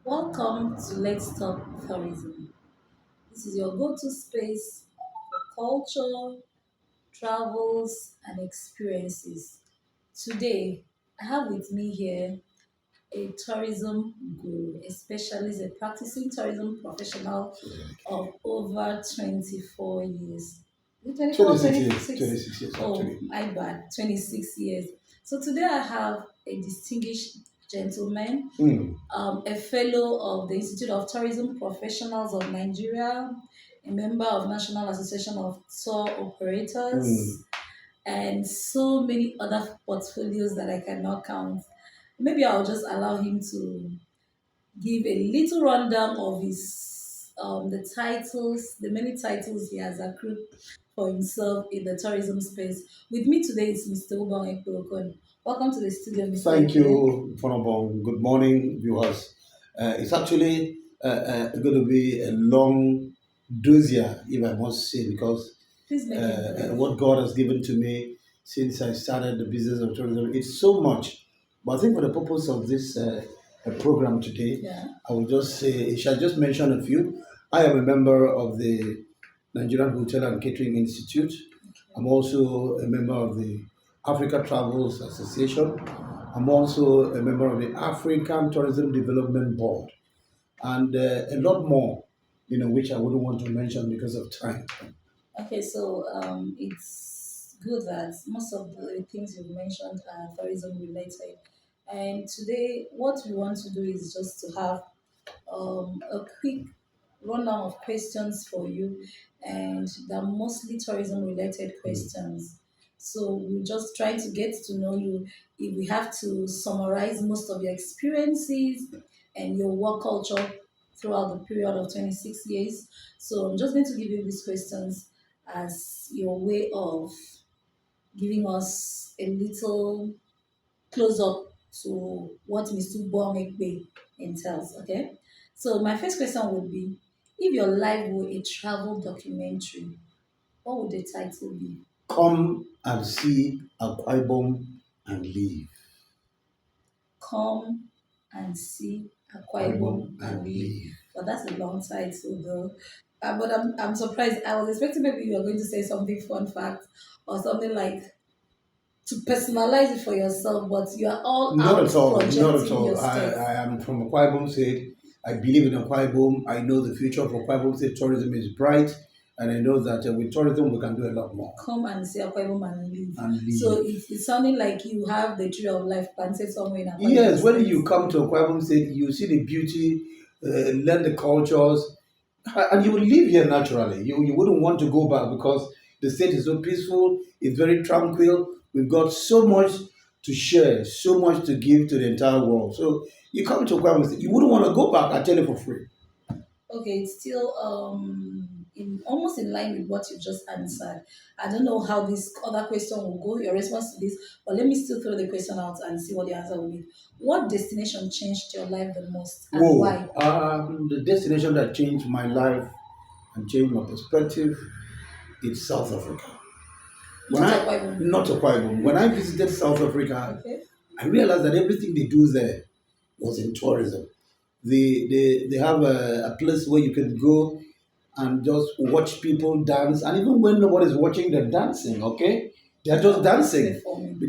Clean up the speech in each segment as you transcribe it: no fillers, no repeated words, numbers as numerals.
Welcome to Let's Talk Tourism. This is your go to space for culture, travels, and experiences. Today, I have with me here a tourism guru, a specialist, a practicing tourism professional of over 24 years. Is it 24, 26 years, 26? 26 years Oh, actually. my bad, 26 years. So today I have a distinguished gentleman, Mm. a fellow of the Institute of Tourism Professionals of Nigeria, a member of National Association of Tour Mm. Operators, and so many other portfolios that I cannot count. Maybe I'll just allow him to give a little rundown of his the titles, the many titles he has accrued for himself in the tourism space. With me today is Mr. Ubang Ekpokon. Welcome to the studio, Mr. Thank Ekpe. you, Mfonobong. Good morning, viewers. It's actually going to be a long dossier, if I must say, because Please make it brief. what God has given to me since I started the business of tourism, it's so much. But I think for the purpose of this program today, Yeah. I will just say, I shall just mention a few. I am a member of the Nigerian Hotel and Catering Institute. I'm also a member of the Africa Travels Association. I'm also a member of the African Tourism Development Board, and a lot more, which I wouldn't want to mention because of time. Okay, so it's good that most of the things you've mentioned are tourism related. And today, what we want to do is just to have a quick rundown of questions for you, and they're mostly tourism related questions. So we're just trying to get to know you. If we have to summarize most of your experiences and your work culture throughout the period of 26 years. So I'm just going to give you these questions as your way of giving us a little close up to what Mr. Ekpe entails. Okay. So my first question would be, if your life were a travel documentary, what would the title be? Come and see Akwa Ibom and leave. Come and see Akwa Akwa Ibom Ibom and and leave. leave. But that's a long title though. But I'm surprised. I was expecting maybe you were going to say something fun fact or something like to personalize it for yourself, but you are all Not out at all. Not at projecting your all. stuff. I am from Akwa Ibom State. I believe in Akwa Ibom. I know the future of Akwa Ibom State tourism is bright, and I know that with tourism we can do a lot more. Come and see Akwa Ibom and leave. And So leave. it's sounding like you have the tree of life planted somewhere in Akwa Ibom Yes, when State. you come to Akwa Ibom State, you see the beauty, learn the cultures, and you will live here naturally. You wouldn't want to go back because the state is so peaceful, it's very tranquil. We've got so much to share, so much to give to the entire world. So you come to Akwa Ibom State, you wouldn't want to go back, I tell you for free. Okay, it's still in almost in line with what you just answered. I don't know how this other question will go, your response to this, but let me still throw the question out and see what the answer will be. What destination changed your life the most and Whoa, why? the destination that changed my life and changed my perspective, it's South Africa. When Not I, Akwa Ibom. not Akwa Ibom, when I visited South Africa, Okay. I realized that everything they do there was in tourism. They have a place where you can go and just watch people dance, and even when nobody's watching, they're dancing. Okay, they're just dancing. Performing.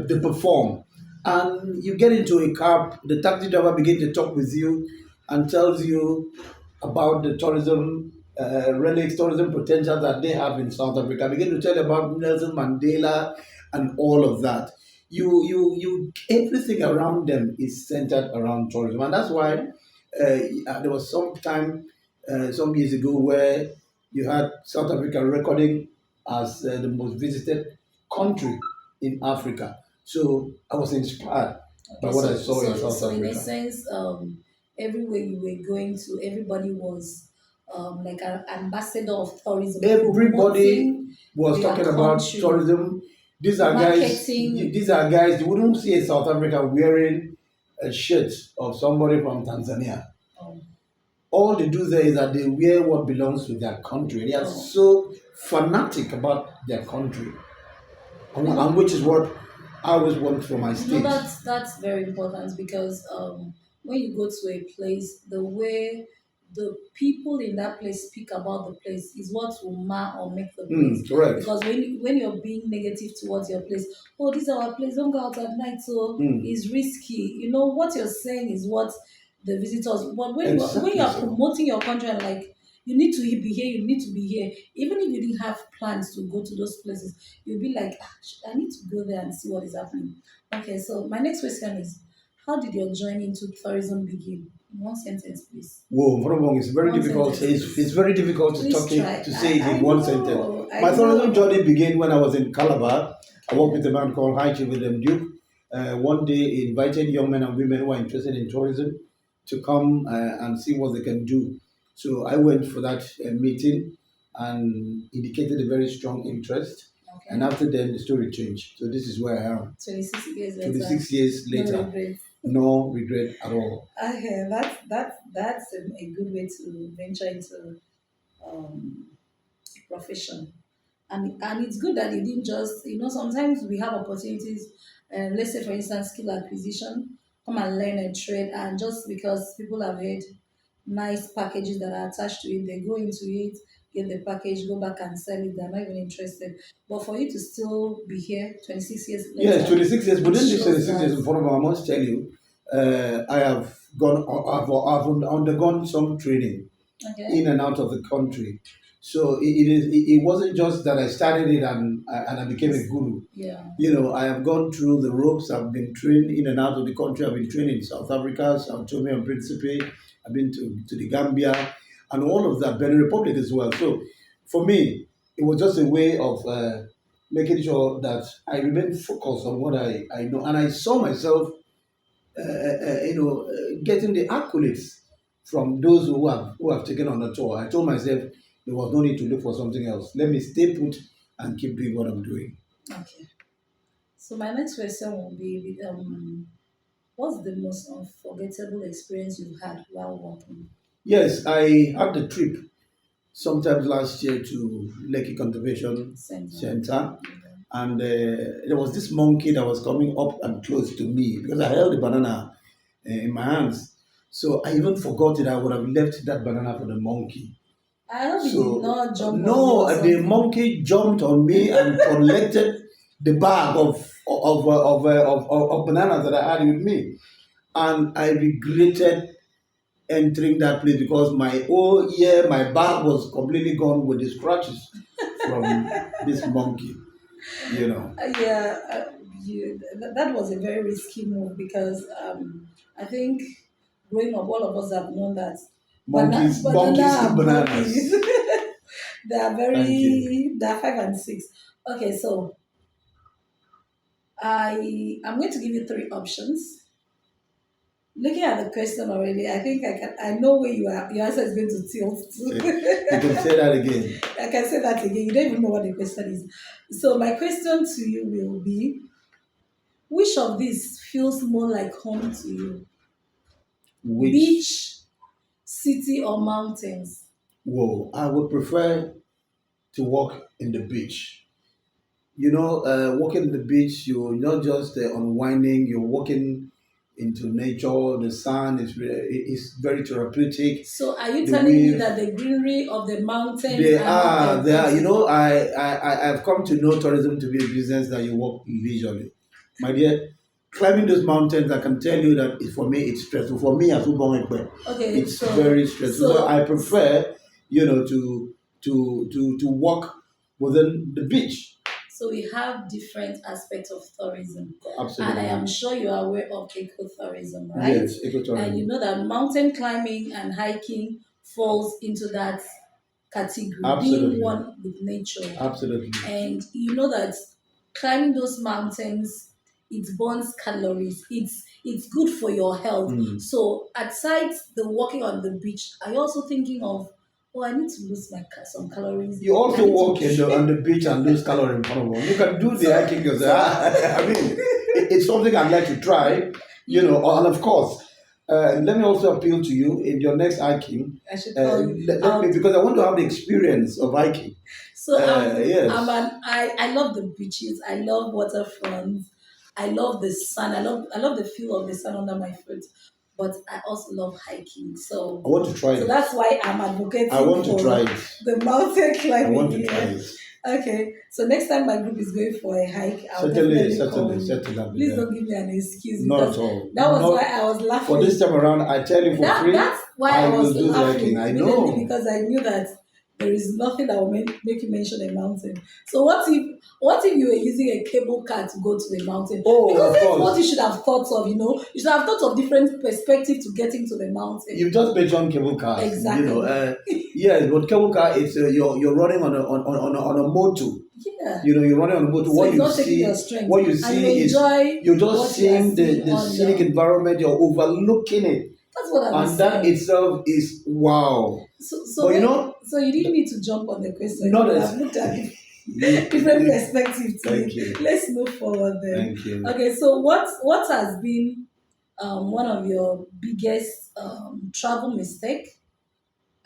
They perform, and you get into a cab. The taxi driver begins to talk with you and tells you about the tourism relics, tourism potential that they have in South Africa. Begin to tell you about Nelson Mandela and all of that. Everything around them is centered around tourism, and that's why there was some time some years ago where you had South Africa recording as the most visited country in Africa. So I was inspired by Okay, what I so saw in so South so in a Africa. sense, everywhere you were going to, everybody was like an ambassador of tourism, Everybody promoting was their talking about country, tourism. These are guys. marketing. These are guys. You wouldn't see a South Africa wearing a shirt of somebody from Tanzania. Oh, All they do there is that they wear what belongs to their country. They are oh. so fanatic about their country, You know, and which is what I always want for my you know state. that's very important because when you go to a place, the way the people in that place speak about the place is what will mar or make the place. Correct. Because when you're being negative towards your place, oh, this is our place, don't go out at night, so Mm, it's risky. You know what you're saying is what the visitors. But when you exactly are so. promoting your country and like you need to be here, you need to be here. Even if you didn't have plans to go to those places, you'll be like, "Ah, I need to go there and see what is happening." Okay, so my next question is, how did your journey into tourism begin? In one sentence, please. Whoa, Mfonobong, it's very One difficult. sentence, It's please. very difficult to Please talk it, try. to say it I in one sentence. know, I My tourism know. journey began when I was in Calabar. I worked Okay. with a man called High Chief William Duke. One day, he invited young men and women who are interested in tourism to come and see what they can do. So I went for that meeting and indicated a very strong interest. And Okay. after then, the story changed. So this is where I am. 26 years later, 26 years no later, regrets. no regret at all. Okay, that's a good way to venture into um, profession. And it's good that you didn't just, sometimes we have opportunities, let's say for instance skill acquisition, come and learn a trade, and just because people have had nice packages that are attached to it, they go into it, get the package, go back and sell it, they're not even interested. But for you to still be here 26 years Yes, later, 26 years. it Within these shows 26 years, that. in front of me, I must tell you, I have I've undergone some training in Okay. and out of the country. So it wasn't just that I started it and I became a guru. Yeah. I have gone through the ropes. I've been trained in and out of the country. I've been trained in South Africa, Sao Tome and Principe. I've been to the Gambia and all of that, Benin Republic as well. So for me, it was just a way of making sure that I remain focused on what I know. And I saw myself, getting the accolades from those who have taken on the tour. I told myself there was no need to look for something else. Let me stay put and keep doing what I'm doing. Okay. So my next question will be, what's the most unforgettable experience you've had while working Yes, I had the trip sometimes last year to Lekki Conservation center? Center, Okay. and there was this monkey that was coming up and close to me because I held the banana in my hands. So I even forgot it. I would have left that banana for the monkey. I hope it did So not jump on you no, or the something. monkey jumped on me and collected the bag of bananas that I had with me, and I regretted entering that place because my whole year, my bag was completely gone with the scratches from this monkey. You know, Yeah, that was a very risky move because I think growing up, all of us have known that banana monkeys eat and monkeys, bananas. Thank you. they are 5 and 6. Okay, so I'm going to give you three options. Looking at the question already, I think I know where your answer is going to tilt You to. can say that again. I can say that again. You don't even know what the question is. So my question to you will be, which of these feels more like home to you? Which, Beach, city, or mountains? whoa, I would prefer to walk in the beach. Walking in the beach, you're not just unwinding, you're walking into nature. The sun is very therapeutic. So are you The telling me wave, that the greenery of the mountains they are not are, they are. therapeutic? I've come to know tourism to be a business that you walk leisurely. My dear, climbing those mountains, I can tell you that for me, it's stressful. For me, as Mfonobong Akpainyang, Okay, it's very stressful. So I prefer, to walk within the beach. so we have different aspects of tourism. And I am Absolutely. sure you are aware of ecotourism, right? Yes, And you ecotourism. know that mountain climbing and hiking falls into that category, being Absolutely. one with nature. Absolutely. And you know that climbing those mountains, it burns calories, it's good for your health. Mm. So aside the walking on the beach, are you also thinking of, oh, I need to lose some calories, You I also need walk to on the beach and lose calorie in Mfonobong. You can do the so hiking yourself. so I mean, it's something I'd like to try. And of course, let me also appeal to you in your next hiking. I should call you Let me out. because I want to have the experience of hiking. So Yes. I love the beaches, I love waterfronts, I love the sun, I love the feel of the sun under my feet. but I also love hiking. I want to try So this. that's why I'm I advocating want to try for it. the mountain I want climbing to try here. it. Okay, so next time my group is going for a hike, I'll Certainly, definitely call certainly, you. certainly, I'll be Please there. don't give me an excuse Not because at all. that was why Not I was for this laughing. time around. I tell you for free, That's why I I will was do the hiking. laughing I immediately know. because I knew that there is nothing that will make you mention a mountain. So what if you were using a cable car to go to the mountain? Oh, Because of that's what you course. should have thought of. You should have thought of different perspective to getting to the mountain. You've just mentioned cable cars. Exactly. Yes, but cable car, it's you're running on a motor. Yeah. You're running on a motor. So it's not taking your strength, What you and you see is enjoy you're just what you are seeing seeing the on scenic your. environment. You're overlooking it, That's what I'm and that saying. itself is wow. So But wait. So you didn't need to jump on the question. You not would as have looked at it different you, perspective to thank it. you, Let's move forward then. thank you. Okay, so what has been one of your biggest travel mistake,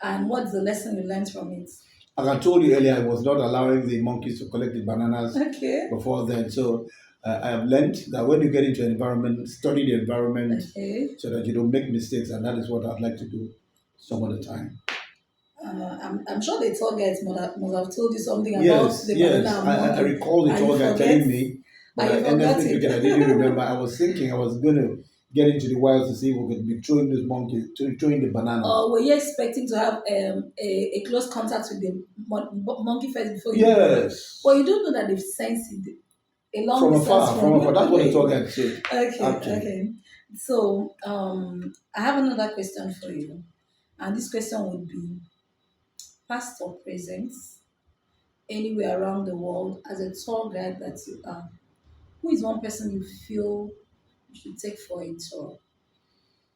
and what's the lesson you learned from it? As I told you earlier, I was not allowing the monkeys to collect the bananas Okay, before then. So I have learned that when you get into an environment, study the environment okay. so that you don't make mistakes, and that is what I'd like to do some of the time. I'm sure the tour guides must have told you something about Yes, the banana yes, and I monkey, recall the and you tour guide forget, telling me, but and you forgot honestly speaking, I didn't it. remember. I was thinking I was going to get into the wilds to see if we could be throwing those monkeys, throwing the bananas. Or were you expecting to have a close contact with the monkey first before you go? Yes, But you don't know that they've sensed it a long from distance afar, from from afar. That's what where the you tour were. guide said, Okay, actually. okay. So I have another question for you, and this question would be: past or present, anywhere around the world, as a tour guide that you are, who is one person you feel you should take for a tour?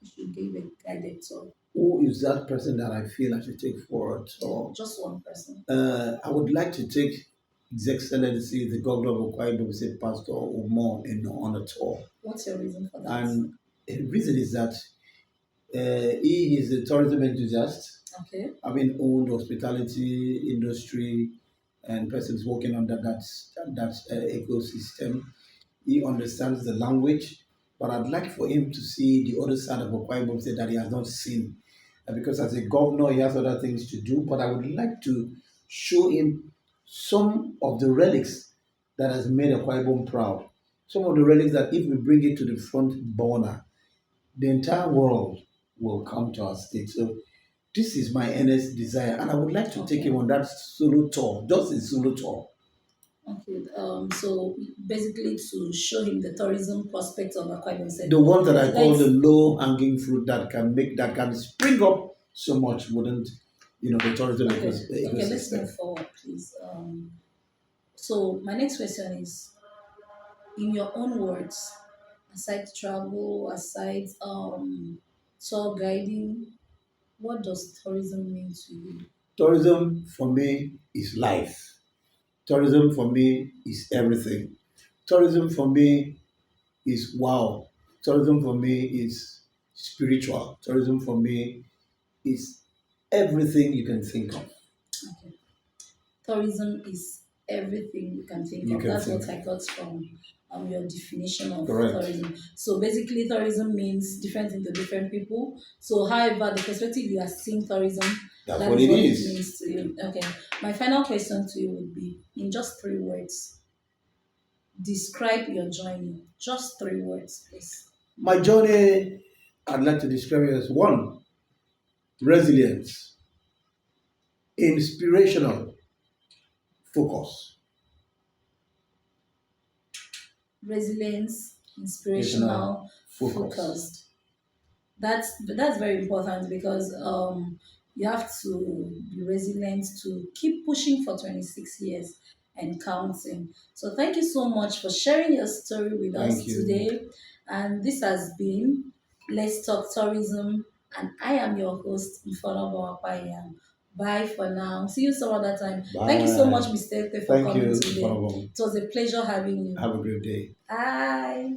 You should give a guided tour. Who is that person that I feel I should take forward? Yeah, So just one person. I would like to take His Excellency, the Governor of Akwa State, Pastor Omo, on a tour. What's your reason for that? And the reason is that he is a tourism enthusiast, Okay. having owned hospitality industry and persons working under that ecosystem. He understands the language, but I'd like for him to see the other side of Akwa Ibom State that he has not seen. Because as a governor, he has other things to do, but I would like to show him some of the relics that has made Akwa Ibom proud. Some of the relics that if we bring it to the front burner, the entire world will come to our state. So this is my earnest desire, and I would like to take Okay. him on that solo tour, just a solo tour. Okay. So basically to show him the tourism prospect of Akwa Ibom State. The one that I Whether call it's the low hanging fruit that can spring up so much wouldn't, the tourism okay. Okay, let's ecosystem. move forward, please. So my next question is, in your own words, aside travel, aside tour guiding, what does tourism mean to you? Tourism for me is life. Tourism for me is everything. Tourism for me is wow. Tourism for me is spiritual. Tourism for me is everything you can think of. Okay. Tourism is everything you can think You of. can That's think what of. I got from your definition of Correct. tourism. So basically, tourism means different things to different people. So, however, the perspective you are seeing tourism, That's that what is it what it is. means to you. Okay. My final question to you would be, in just 3 words, describe your journey. Just 3 words, please. My journey, I'd like to describe it as one, resilience, inspirational, focus. Resilience, Inspirational, inspirational, focus. focused. That's very important because you have to be resilient to keep pushing for 26 years and counting. So thank you so much for sharing your story with Thank us you. today. And this has been Let's Talk Tourism, and I am your host, Mfonobong Akpainyang. Bye for now. See you some other time. Thank you so much, Bye. Mr. Ekpe, for Thank coming you, today. Mfonobong. It was a pleasure having you. Have a great day. Bye.